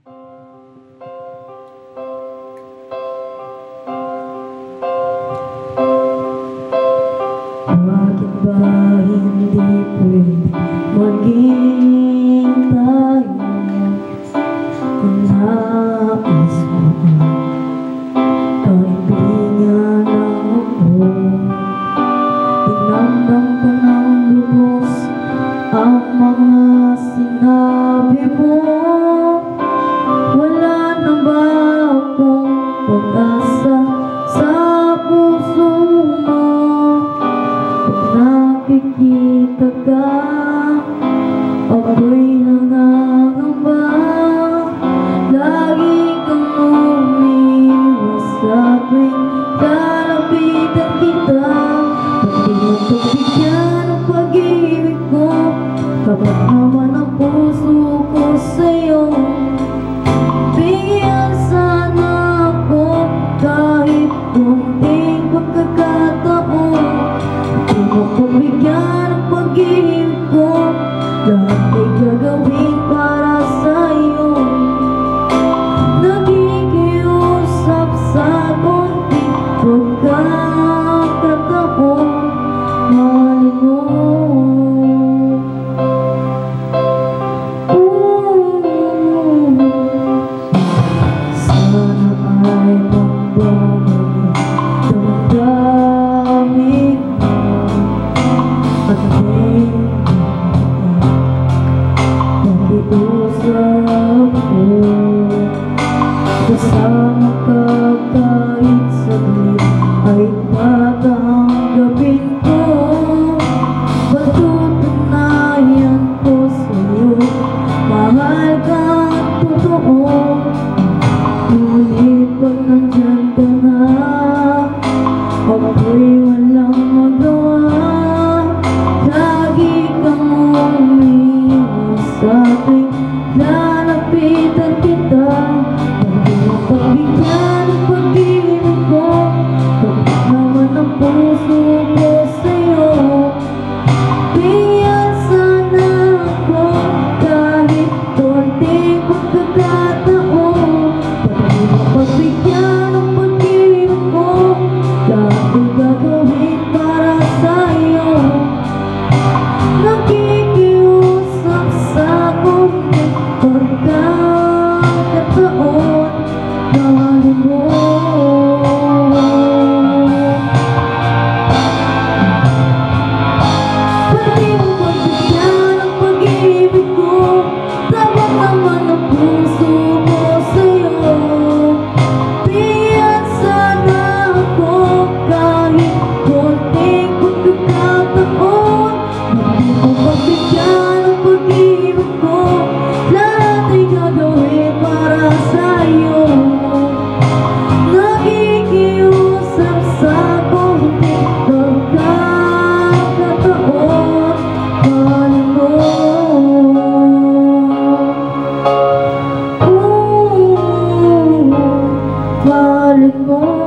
Bakit ba hindi pwede maging tayo? Kung nais mo ba kaibigan ako? Tinamdam ko ng lubos ang mga sinabi mo. Wala na ba akong pag-asa sa puso mo? Nakikita ka, ako'y nangangamba. Lagi kang umiiwas sa tuwing lalapitan kita. Pati mo pagbigyan ang pag-ibig ko, kapag naman ang puso ko sa'yo. Bigyan sana ako kahit kunting pagkakataon. Pati mo pagbigyan ang pag-ibig ko, lahat ay gagawin para sa'yo. Nakikiusap sa konting pagkakataon, mahalin mo. Sana ay magbabalik damdamin mo at hindi makiusap ko. Kasama ka kahit saglit ay tatanggapin ko. Patutunayan ko sa'yo, mahal kang totoo. Ngunit pag nandyan ka na, ako'y walang magawa. Lagi kang umiiwas sa tuwing lalapitan kita. Pwede mo pagbigyan ang pag-ibig ko, kapag naman ang puso ko sa'yo. Bigyan sana ako kahit konting pagkakataon. Pwede mo pagbigyan ang pag-ibig ko, lahat ay gagawin para sa'yo. Nakikiusap sa konting pagkakataon, mahalin mo. Pwede mo pagbigyan ang pag-ibig ko, tabang naman ang puso ko sa'yo. Bigyan sana ako kahit konting pagkakataon. Pwede mo pagbigyan ang pag-ibig ko, lahat ay gagawin para sa'yo. Nakikiusap sa konting pagkakataon, mahalin mo. Mahalin mo.